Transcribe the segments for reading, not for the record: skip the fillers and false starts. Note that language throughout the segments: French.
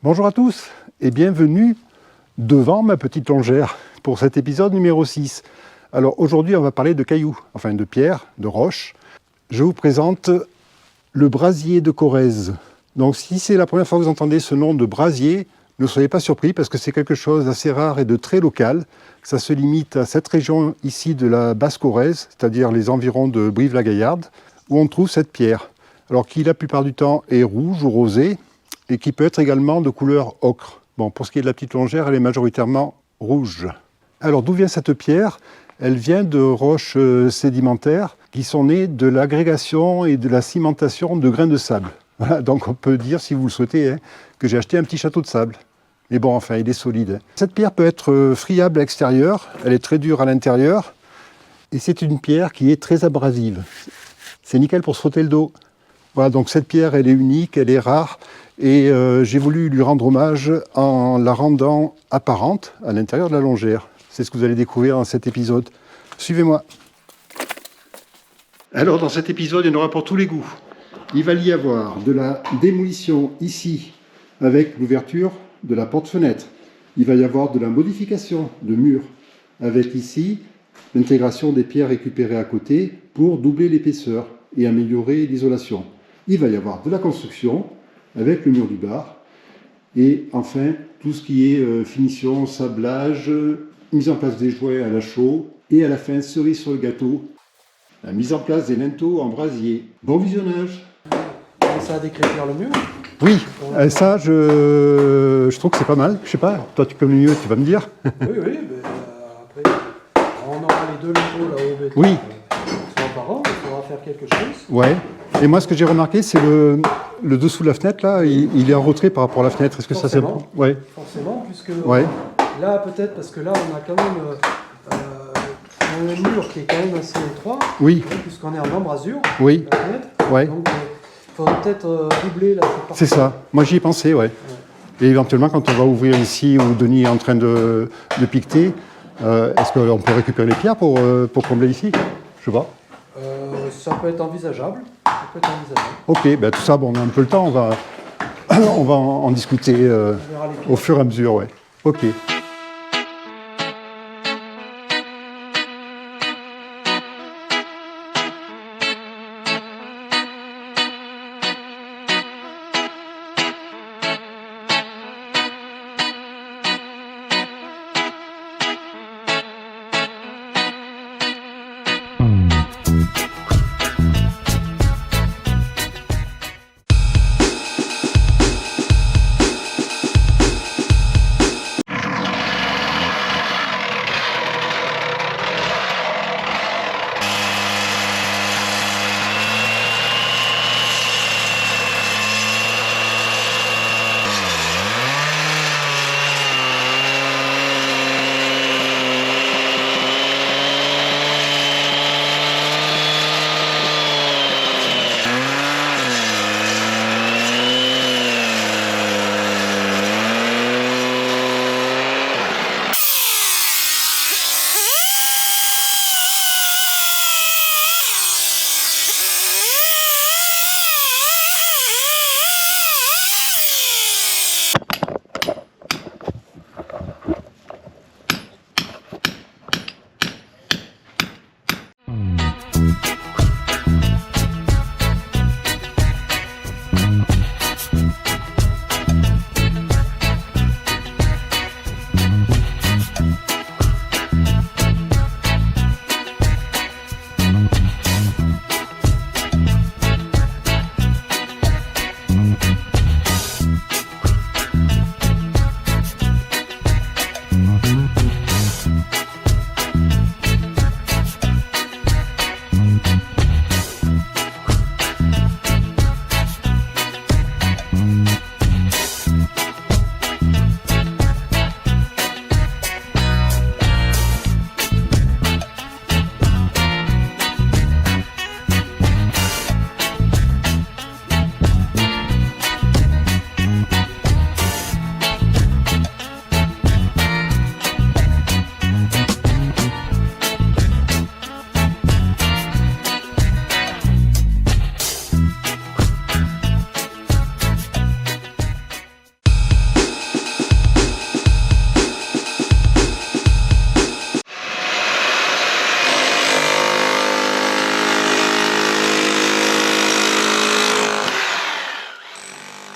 Bonjour à tous et bienvenue devant ma petite longère pour cet épisode numéro 6. Alors aujourd'hui on va parler de cailloux, enfin de pierres, de roches. Je vous présente le brasier de Corrèze. Donc si c'est la première fois que vous entendez ce nom de brasier, ne soyez pas surpris parce que c'est quelque chose d'assez rare et de très local. Ça se limite à cette région ici de la Basse-Corrèze, c'est-à-dire les environs de Brive-la-Gaillarde, où on trouve cette pierre. Alors qui la plupart du temps est rouge ou rosée, et qui peut être également de couleur ocre. Bon, pour ce qui est de la petite longère, elle est majoritairement rouge. Alors d'où vient cette pierre? Elle vient de roches sédimentaires qui sont nées de l'agrégation et de la cimentation de grains de sable. Voilà, donc on peut dire, si vous le souhaitez, que j'ai acheté un petit château de sable. Mais bon, enfin, il est solide. Cette pierre peut être friable à l'extérieur, elle est très dure à l'intérieur, et c'est une pierre qui est très abrasive. C'est nickel pour se frotter le dos. Voilà, donc cette pierre, elle est unique, elle est rare, et j'ai voulu lui rendre hommage en la rendant apparente à l'intérieur de la longère. C'est ce que vous allez découvrir dans cet épisode. Suivez-moi. Alors, dans cet épisode, il y en aura pour tous les goûts. Il va y avoir de la démolition ici, avec l'ouverture de la porte-fenêtre. Il va y avoir de la modification de mur, avec ici l'intégration des pierres récupérées à côté pour doubler l'épaisseur et améliorer l'isolation. Il va y avoir de la construction, avec le mur du bar, et enfin tout ce qui est finition, sablage, mise en place des jouets à la chaux, et à la fin, cerise sur le gâteau, la mise en place des linteaux en brasier. Bon visionnage. Ça a décrépir le mur. Oui, ça je trouve que c'est pas mal, je sais pas, toi tu connais mieux, tu vas me dire. Oui, mais après, on aura les deux linteaux là-haut béton. Oui. Soit par an, il faudra faire quelque chose. Ouais. Et moi, ce que j'ai remarqué, c'est le dessous de la fenêtre, là, il est en retrait par rapport à la fenêtre. Est-ce que Forcément. ça c'est... Ouais. Forcément, puisque Ouais. là, peut-être, parce que là, on a quand même un mur qui est quand même assez étroit. Oui. Puisqu'on est en embrasure. Oui. La fenêtre. Ouais. Donc, il faudrait peut-être doubler la cette partie. C'est ça. Moi, j'y ai pensé, ouais. Et éventuellement, quand on va ouvrir ici, où Denis est en train de piqueter, est-ce qu'on peut récupérer les pierres pour combler ici? Je sais pas. Ça peut être envisageable. Ok, ben tout ça, bon, on a un peu le temps, on va en discuter au fur et à mesure, ouais. Ok.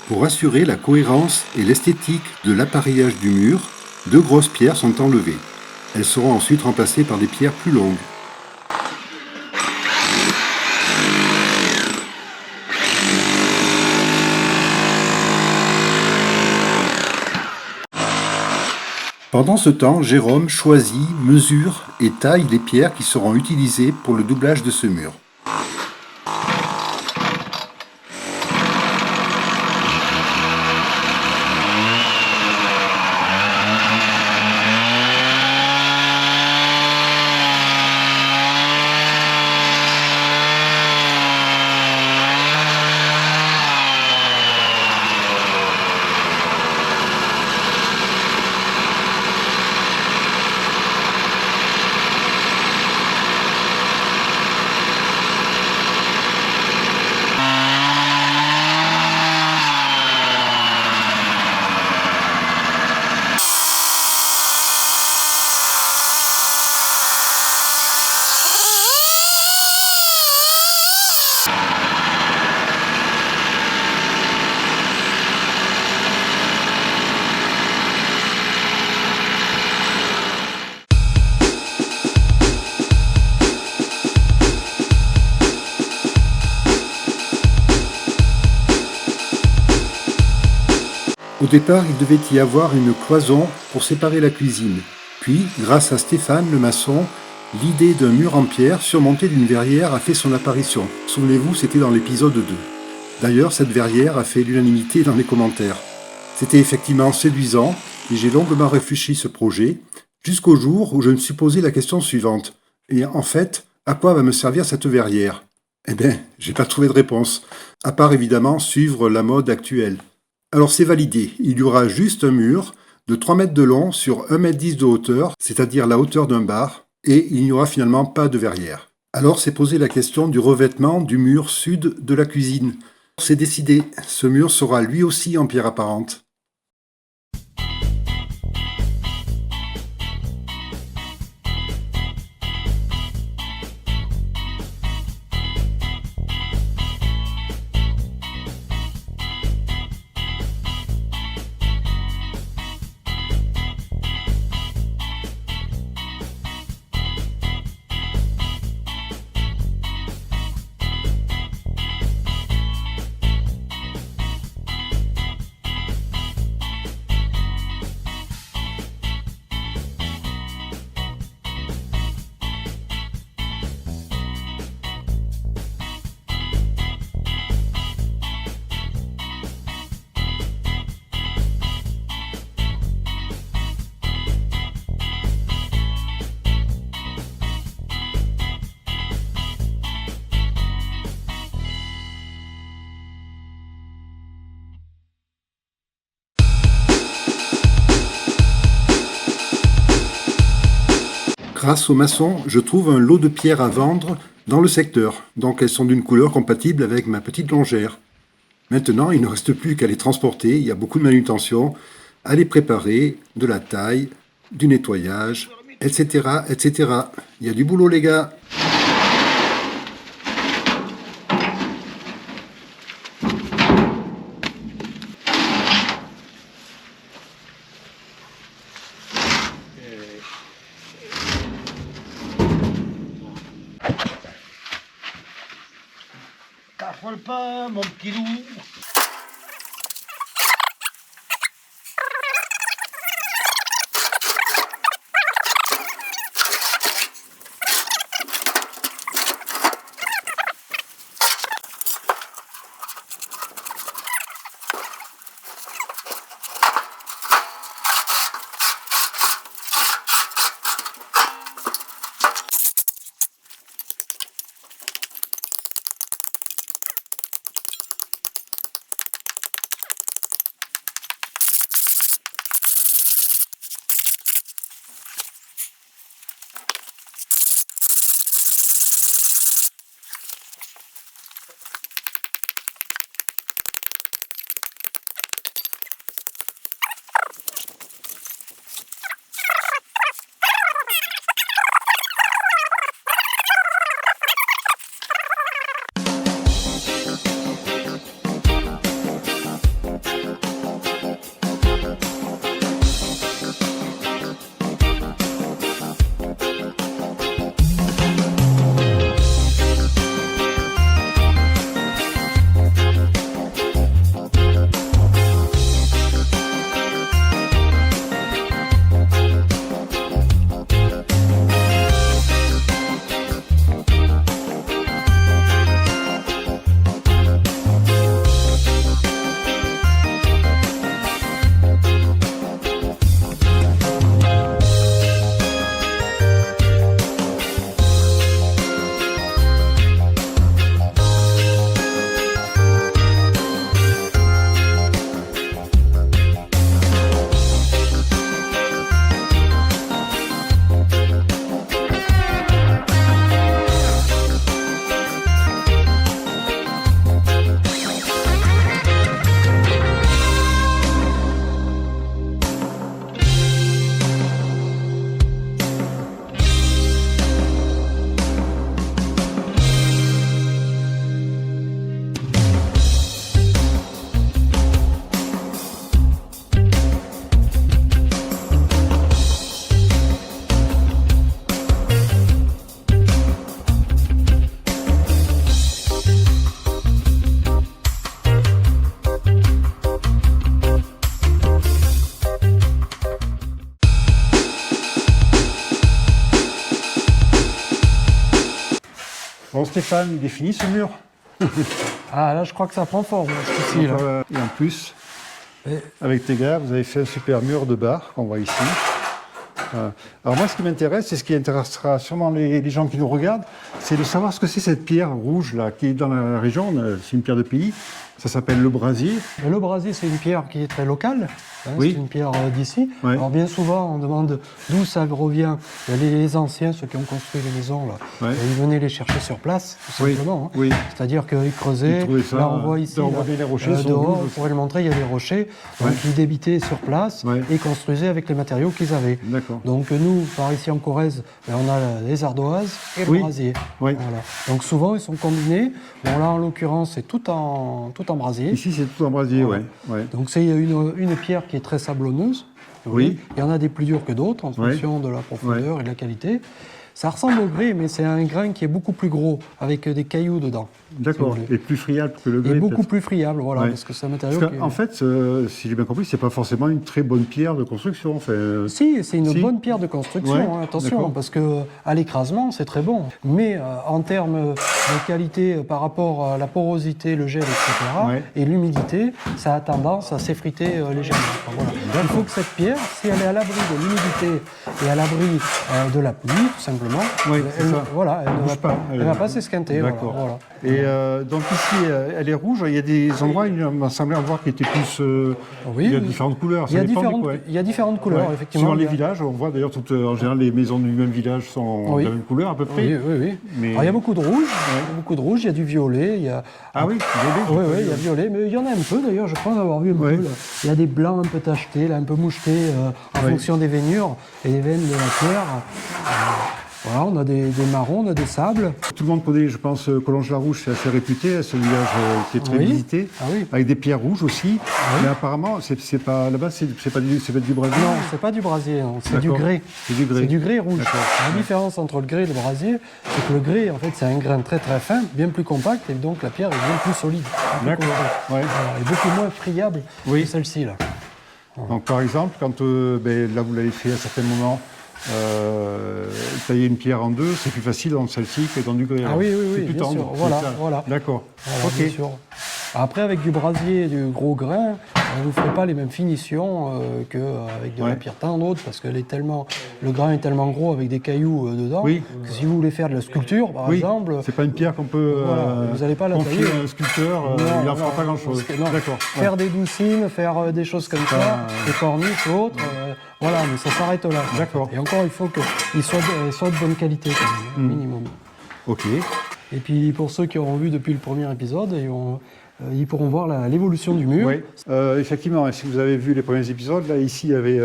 Pour assurer la cohérence et l'esthétique de l'appareillage du mur, 2 grosses pierres sont enlevées. Elles seront ensuite remplacées par des pierres plus longues. Pendant ce temps, Jérôme choisit, mesure et taille les pierres qui seront utilisées pour le doublage de ce mur. Au départ, il devait y avoir une cloison pour séparer la cuisine. Puis, grâce à Stéphane le maçon, l'idée d'un mur en pierre surmonté d'une verrière a fait son apparition. Souvenez-vous, c'était dans l'épisode 2. D'ailleurs, cette verrière a fait l'unanimité dans les commentaires. C'était effectivement séduisant et j'ai longuement réfléchi ce projet, jusqu'au jour où je me suis posé la question suivante. Et en fait, à quoi va me servir cette verrière? Eh bien, j'ai pas trouvé de réponse, à part évidemment suivre la mode actuelle. Alors c'est validé, il y aura juste un mur de 3 mètres de long sur 1 mètre 10 de hauteur, c'est-à-dire la hauteur d'un bar, et il n'y aura finalement pas de verrière. Alors s'est posé la question du revêtement du mur sud de la cuisine. C'est décidé, ce mur sera lui aussi en pierre apparente. Grâce aux maçons, je trouve un lot de pierres à vendre dans le secteur, donc elles sont d'une couleur compatible avec ma petite longère. Maintenant, il ne reste plus qu'à les transporter, il y a beaucoup de manutention, à les préparer, de la taille, du nettoyage, etc., etc. Il y a du boulot les gars. T'affole pas, mon petit loup. Alors Stéphane, il définit ce mur. Ah, là, je crois que ça prend forme, ici, là. Et en plus, Et- avec tes gars, vous avez fait un super mur de bar qu'on voit ici. Alors moi, ce qui m'intéresse, et ce qui intéressera sûrement les gens qui nous regardent, c'est de savoir ce que c'est cette pierre rouge là, qui est dans la région. C'est une pierre de pays. Ça s'appelle le brasier. Mais le brasier, c'est une pierre qui est très locale. Hein, Oui. C'est une pierre d'ici. Ouais. Alors bien souvent, on demande d'où ça revient. Il y a les anciens, ceux qui ont construit les maisons, là, Ouais. ils venaient les chercher sur place, tout Oui. simplement. hein. Oui. C'est-à-dire qu'ils creusaient. Ils trouvaient ça, Là, on voit ici, on là, voit bien les rochers sont dehors, rouges on aussi. pourrait le montrer, il y a des rochers. Donc Ouais. ils débitaient sur place Ouais. et construisaient avec les matériaux qu'ils avaient. D'accord. Donc nous, par ici en Corrèze, ben, on a les ardoises et le Oui. brasier. Oui. Voilà. Donc souvent, ils sont combinés. Bon là, en l'occurrence, c'est tout en brasier. Ici, c'est tout en brasier, Voilà. ouais. Ouais. Donc c'est une pierre qui est très sablonneuse. Oui. Il y en a des plus durs que d'autres en fonction de la profondeur et de la qualité. Ça ressemble au grès, mais c'est un grain qui est beaucoup plus gros, avec des cailloux dedans. D'accord. si vous voulez. Et plus friable que le Et grès. beaucoup peut-être. plus friable, voilà, Ouais. parce que c'est un matériau Parce qui... qu'en fait, si j'ai bien compris, c'est pas forcément une très bonne pierre de construction. Enfin, Si, c'est une Si. bonne pierre de construction, Ouais, hein, attention, d'accord. parce que à l'écrasement, c'est très bon. Mais en termes de qualité par rapport à la porosité, le gel, etc., Ouais. et l'humidité, ça a tendance à s'effriter légèrement. Enfin, voilà. Il faut que cette pierre, si elle est à l'abri de l'humidité et à l'abri de la pluie, tout simplement, Oui, elle, c'est ça. voilà, elle ne bouge va pas. pas, elle va pas s'esquinter. D'accord. Voilà. Et donc ici, elle est rouge. Il y a des endroits, il m'a semblé en voir qui étaient plus. Oui, il y a oui. différentes couleurs. Il y, a Ça dépend du différentes, coin. il y a différentes couleurs, Ouais. effectivement. Suivant Il les y a- villages, on voit d'ailleurs en général les maisons du même village sont Oui. de la même couleur à peu près. Oui, oui, oui. Mais- Alors, il y a beaucoup de rouge, il y a beaucoup de rouge, il y a du violet, il y a... Ah oui, Oui, oui, il y a violet, mais il y en a un peu d'ailleurs, je crois en avoir vu un Ouais. peu. Là. Il y a des blancs un peu tachetés, là, un peu mouchetés en Ouais. fonction des veinures et des veines de la pierre. Voilà, on a des marrons, on a des sables. Tout le monde connaît, je pense, Collonges-la-Rouge, c'est assez réputé, c'est un village qui est très Oui. visité, Ah oui. avec des pierres rouges aussi. Mais apparemment, c'est pas là-bas, c'est pas du brasier. Non, c'est pas du brasier, non, c'est du D'accord. grès. C'est du grès. C'est du grès rouge. D'accord. La différence entre le grès et le brasier, c'est que le grès, en fait, c'est un grain très très fin, bien plus compact, et donc la pierre est bien plus solide. bien plus D'accord. colorée. Ouais. Voilà, et beaucoup moins friable Oui. que celle-ci, là. Donc par exemple, quand là vous l'avez fait à certains moments, tailler une pierre en deux, c'est plus facile dans celle-ci que dans du grès. Ah alors. oui, oui, C'est oui, plus bien tendre, sûr. c'est Voilà, ça. voilà. D'accord. Voilà, Ok. bien sûr. Après, avec du brasier et du gros grain, vous ne ferez pas les mêmes finitions qu'avec de la Ouais. pierre tendre, parce que le grain est tellement gros avec des cailloux dedans, Oui. que si vous voulez faire de la sculpture, par Oui, exemple, c'est pas une pierre qu'on peut Voilà, vous allez pas la confier tailler. à un sculpteur, Non, il n'en non, fera pas grand-chose. parce que non. D'accord. faire des doucines, faire des choses comme ça, des corniches, autres, voilà, mais ça s'arrête là. D'accord. Et encore, il faut qu'ils soient de bonne qualité, quand même, minimum. Ok. Et puis, pour ceux qui auront vu depuis le premier épisode, ils pourront voir l'évolution du mur. Oui, effectivement, si vous avez vu les premiers épisodes, là, ici, il y avait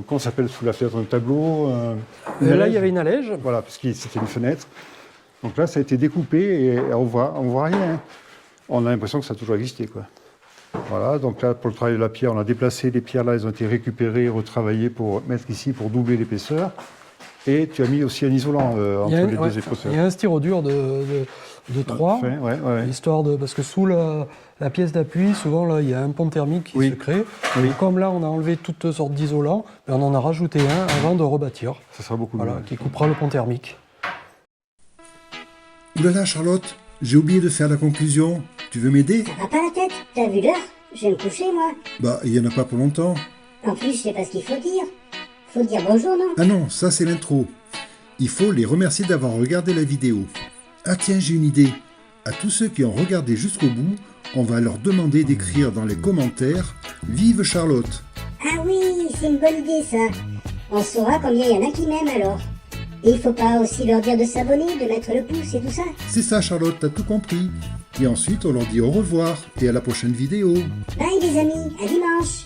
qu'on s'appelle sous la fenêtre un tableau. Une Là, allège. il y avait une allège. Voilà, parce que c'était une fenêtre. Donc là, ça a été découpé et on voit rien. Hein. On a l'impression que ça a toujours existé, quoi. Voilà, donc là, pour le travail de la pierre, on a déplacé les pierres là, elles ont été récupérées, retravaillées pour mettre ici, pour doubler l'épaisseur. Et tu as mis aussi un isolant entre les deux épaisseurs. Il y a un styrodure de 3, Fin, ouais. histoire de... Parce que sous la pièce d'appui, souvent, là, il y a un pont thermique qui Oui. se crée. Oui. Et comme là, on a enlevé toutes sortes d'isolants, ben, on en a rajouté un avant de rebâtir, Ça sera beaucoup voilà, mieux. qui coupera le pont thermique. Oulala Charlotte, j'ai oublié de faire la conclusion. Tu veux m'aider? Ça va pas la tête? T'as vu l'heure? Je vais me coucher, moi. Bah, il y en a pas pour longtemps. En plus, je sais pas ce qu'il faut dire. Faut dire bonjour, non? Ah non, ça c'est l'intro. Il faut les remercier d'avoir regardé la vidéo. Ah tiens, j'ai une idée. À tous ceux qui ont regardé jusqu'au bout, on va leur demander d'écrire dans les commentaires « Vive Charlotte !» Ah oui, c'est une bonne idée, ça. On saura combien il y en a qui m'aiment, alors. Et il faut pas aussi leur dire de s'abonner, de mettre le pouce et tout ça? C'est ça Charlotte, t'as tout compris. Et ensuite, on leur dit au revoir et à la prochaine vidéo. Bye, les amis. À dimanche.